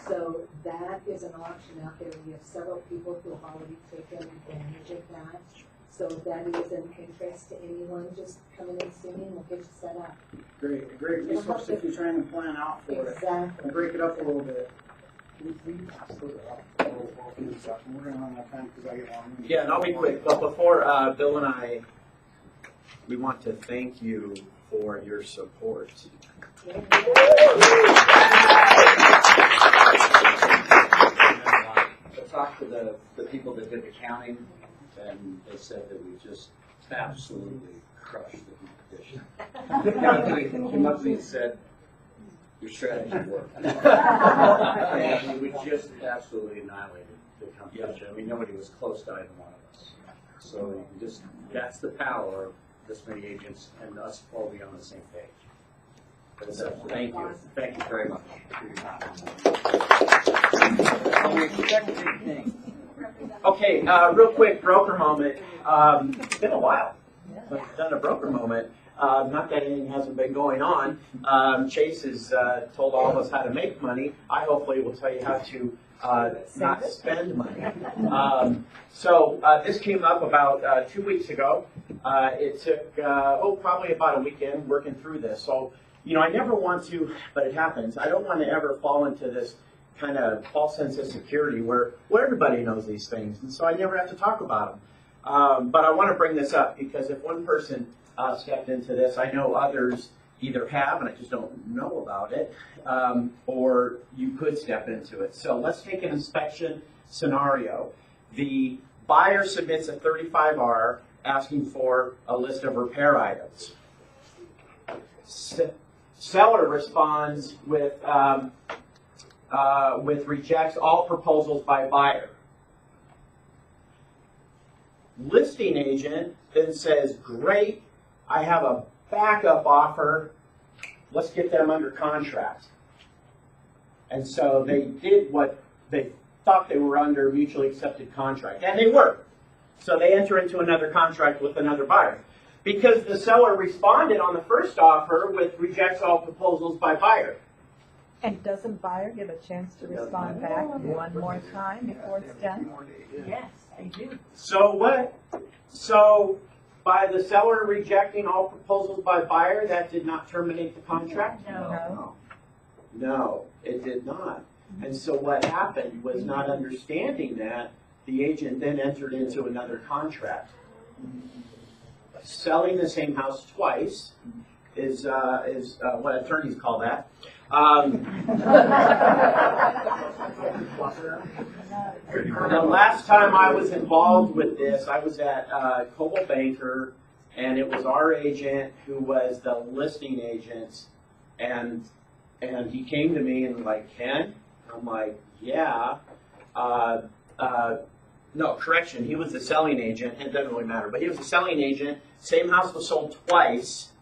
So that is an option out there. We have several people who have already taken advantage of that. So if that is an interest to anyone, just come in and see me and we'll get you set up. Great resource if you're trying to plan out for it. Exactly. And break it up a little bit. We're gonna run out of time because I get long. Yeah, and I'll be quick. But before Bill and I, we want to thank you for your support. I talked to the people that did the counting, and they said that we just absolutely crushed the competition. Came up to me and said, your strategy worked. And we just absolutely annihilated the competition. I mean, nobody was close to either one of us. So you just, that's the power this many agents and us all be on the same page. So, thank you very much. Okay, real quick broker moment. It's been a while. We've done a broker moment. Not that anything hasn't been going on. Chase has told all of us how to make money. I hopefully will tell you how to not spend money. So this came up about 2 weeks ago. It took, probably about a weekend working through this. So, I never want to, but it happens. I don't want to ever fall into this kind of false sense of security where everybody knows these things. And so I never have to talk about them. But I want to bring this up because if one person stepped into this, I know others either have, and I just don't know about it, or you could step into it. So let's take an inspection scenario. The buyer submits a 35R asking for a list of repair items. Seller responds with rejects all proposals by buyer. Listing agent then says, great, I have a backup offer, let's get them under contract. And so they did what they thought they were under mutually accepted contract, and they were. So they enter into another contract with another buyer. Because the seller responded on the first offer with rejects all proposals by buyer. And doesn't buyer give a chance to respond back one more time before it's done? Yes, they do. So what? So by the seller rejecting all proposals by buyer, that did not terminate the contract? No. No, it did not. And so what happened was, not understanding that, the agent then entered into another contract. Selling the same house twice is what attorneys call that. The last time I was involved with this, I was at Coldwell Banker, and it was our agent who was the listing agent, and he came to me and like, Ken? I'm like, yeah. No, correction, he was the selling agent. It doesn't really matter, but he was the selling agent. Same house was sold twice.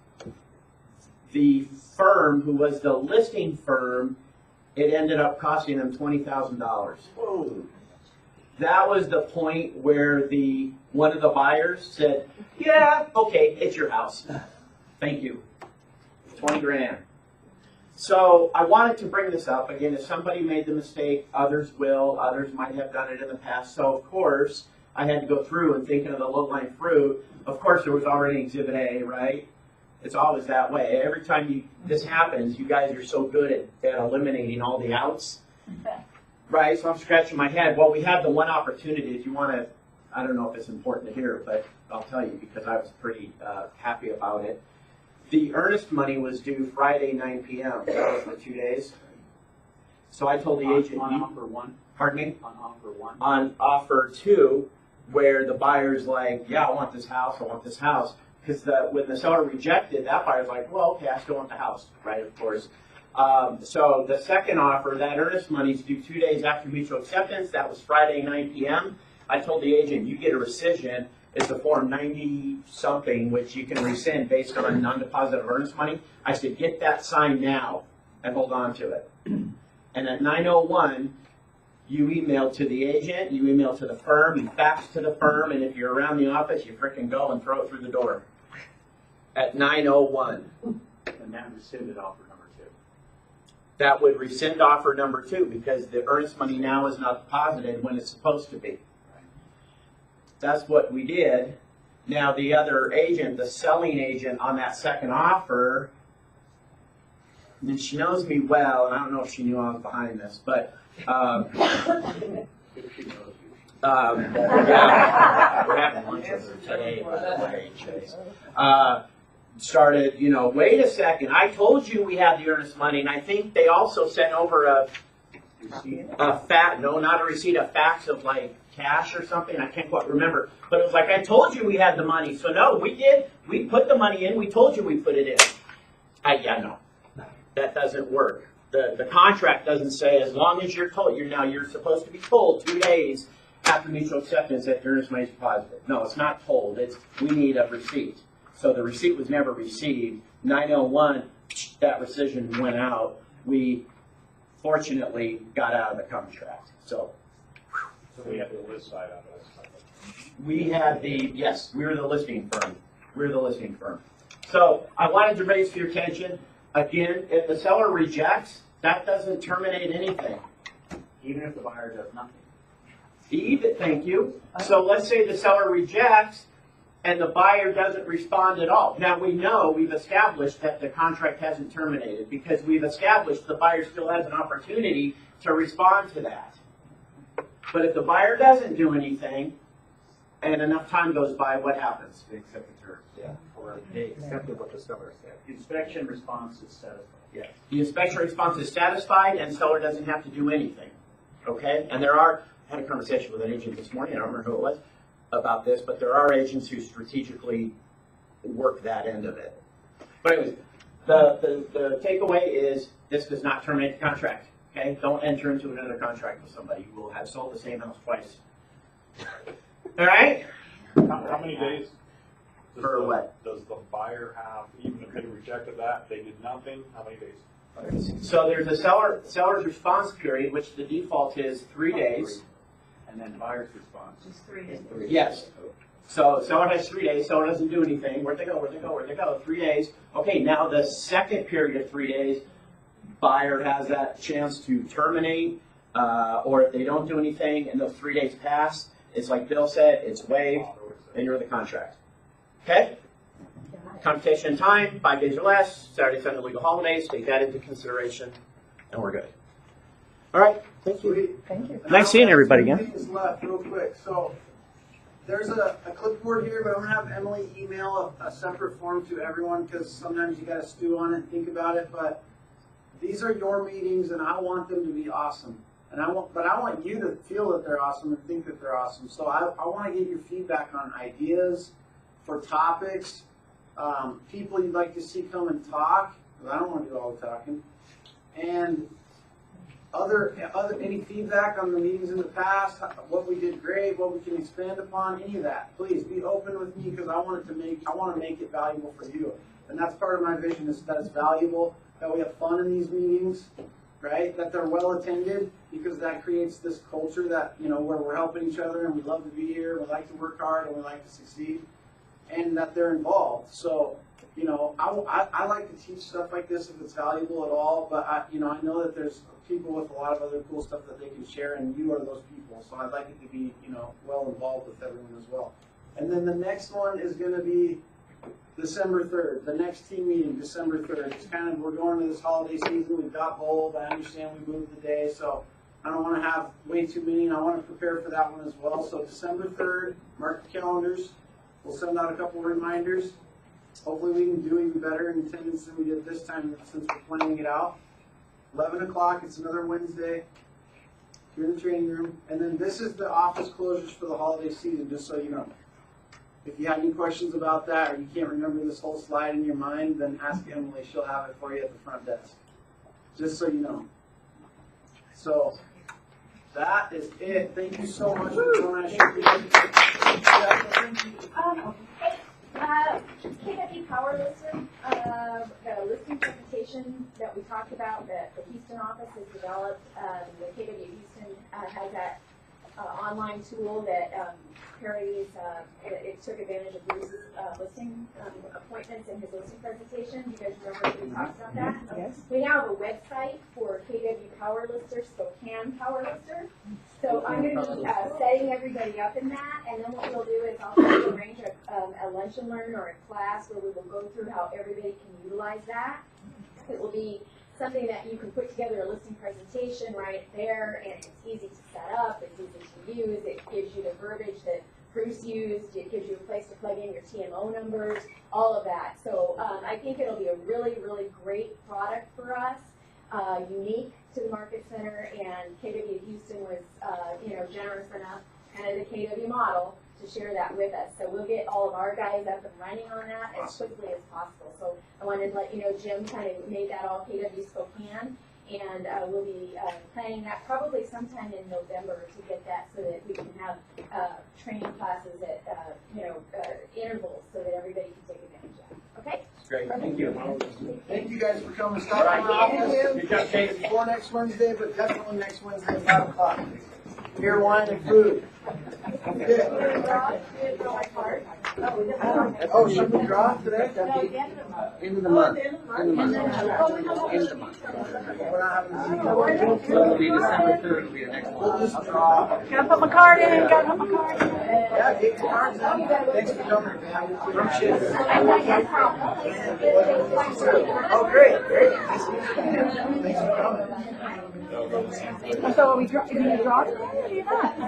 The firm, who was the listing firm, it ended up costing them $20,000. Whoa. That was the point where one of the buyers said, yeah, okay, it's your house. Thank you. 20 grand. So I wanted to bring this up. Again, if somebody made the mistake, others will. Others might have done it in the past. So, of course, I had to go through and thinking of the low-lying fruit. Of course, there was already Exhibit A, right? It's always that way. Every time this happens, you guys are so good at eliminating all the outs. Right? So I'm scratching my head. Well, we have the one opportunity. If you want to, I don't know if it's important to hear, but I'll tell you because I was pretty happy about it. The earnest money was due Friday, 9 p.m. That was for 2 days. So I told the agent. On offer one? Pardon me? On offer one? On offer two, where the buyer's like, yeah, I want this house, I want this house. Because when the seller rejected, that buyer's like, well, okay, I still want the house, right, of course. So the second offer, that earnest money's due 2 days after mutual acceptance. That was Friday, 9 p.m. I told the agent, you get a rescission. It's a Form 90-something, which you can rescind based on non-deposit of earnest money. I said, get that signed now and hold on to it. And at 9:01, you email to the agent, you email to the firm, you fax to the firm, and if you're around the office, you frickin' go and throw it through the door. At 9:01. And that rescinded offer number two. That would rescind offer number two because the earnest money now is not deposited when it's supposed to be. That's what we did. Now the other agent, the selling agent on that second offer, and she knows me well, and I don't know if she knew I was behind this, but yeah, we're having lunch with her today, by the way, Chase. Started, wait a second, I told you we had the earnest money, and I think they also sent over a fax of like cash or something. I can't quite remember. But it was like, I told you we had the money. So no, we did. We put the money in. We told you we put it in. No. That doesn't work. The contract doesn't say as long as you're told. You're supposed to be told 2 days after mutual acceptance that the earnest money is deposited. No, it's not told. It's we need a receipt. So the receipt was never received. 901, that rescission went out. We fortunately got out of the contract. So we have the list side on this. we had yes, we were the listing firm. We were the listing firm. So I wanted to raise for your attention, again, if the seller rejects, that doesn't terminate anything. Even if the buyer does nothing. Thank you. So let's say the seller rejects and the buyer doesn't respond at all. Now we've established that the contract hasn't terminated because we've established the buyer still has an opportunity to respond to that. But if the buyer doesn't do anything and enough time goes by, what happens? They accept the terms. Yeah. Or they accepted what the seller said. Inspection response is satisfied. Yeah. The inspection response is satisfied and seller doesn't have to do anything. Okay? And I had a conversation with an agent this morning, I don't remember who it was, about this, but there are agents who strategically work that end of it. But anyways, the takeaway is this does not terminate the contract. Okay? Don't enter into another contract with somebody who will have sold the same house twice. All right? How many days? For what? Does the buyer have, even if they rejected that, they did nothing, how many days? So there's a seller's response period, which the default is 3 days. And then buyer's response. Just 3 days. Yes. So seller has 3 days, seller doesn't do anything. Where'd they go? Where'd they go? Where'd they go? 3 days. Okay, now the second period of 3 days, buyer has that chance to terminate, or if they don't do anything and those 3 days pass, it's like Bill said, it's waived, and you're in the contract. Okay? Computation time, 5 days or less, Saturday, Sunday, legal holidays, take that into consideration, and we're good. All right, thank you. Thank you. Nice seeing everybody again. 2 things left, real quick. So there's a clipboard here, but I'm gonna have Emily email a separate form to everyone because sometimes you gotta stew on it and think about it. But these are your meetings, and I want them to be awesome. But I want you to feel that they're awesome and think that they're awesome. So I want to get your feedback on ideas for topics, people you'd like to see come and talk, because I don't want to do all the talking, and any feedback on the meetings in the past, what we did great, what we can expand upon, any of that. Please be open with me because I want to make it valuable for you. And that's part of my vision, is that it's valuable, that we have fun in these meetings, right? That they're well attended, because that creates this culture that, where we're helping each other and we love to be here, we like to work hard and we like to succeed, and that they're involved. So, I like to teach stuff like this if it's valuable at all, but I know that there's people with a lot of other cool stuff that they can share, and you are those people. So I'd like it to be, well involved with everyone as well. And then the next one is going to be December 3rd, the next team meeting, December 3rd. It's we're going into this holiday season. We've got bold. I understand we moved the day, so I don't want to have way too many, and I want to prepare for that one as well. So December 3rd, mark the calendars. We'll send out a couple of reminders. Hopefully we can do even better in attendance than we did this time since we're planning it out. 11 o'clock, it's another Wednesday. Here in the training room. And then this is the office closures for the holiday season, just so you know. If you have any questions about that, or you can't remember this whole slide in your mind, then ask Emily. She'll have it for you at the front desk. Just so you know. So, that is it. Thank you so much for joining us. KW Power Lister, the listing presentation that we talked about that the Houston office has developed, the KW Houston has that online tool that parodies, it took advantage of Bruce's listing appointments in his listing presentation. You guys remember that we talked about that? Yes. We now have a website for KW Power Lister, Spokane Power Lister. So I'm going to be setting everybody up in that, and then what we'll do is I'll arrange a lunch and learn or a class where we will go through how everybody can utilize that. It will be something that you can put together a listing presentation right there, and it's easy to set up, it's easy to use, it gives you the verbiage that Bruce used, it gives you a place to plug in your TMO numbers, all of that. So I think it'll be a really, really great product for us, unique to the Market Center, and KW Houston was generous enough, kind of the KW model, to share that with us. So we'll get all of our guys up and running on that as quickly as possible. So I wanted to let you know Jim kind of made that all KW Spokane. And we'll be planning that probably sometime in November to get that so that we can have training classes at intervals so that everybody can take advantage of it. Okay? Great, thank you. Thank you guys for coming. Stop All by right, my office. thank You got things before next Wednesday, but definitely next Wednesday at 5 o'clock. Beer, wine, and food. Okay. Oh, should we draw today? End of the month. End of the month. We're not having a meeting. It'll be December 3rd, it'll be the next We'll one. just draw. Gotta put my card in, gotta put my card in. Yeah, get your cards in. Thanks for coming. Appreciate it. Oh, great, great. Nice to meet you. Thanks for coming. So are we, are you gonna draw today or are you not?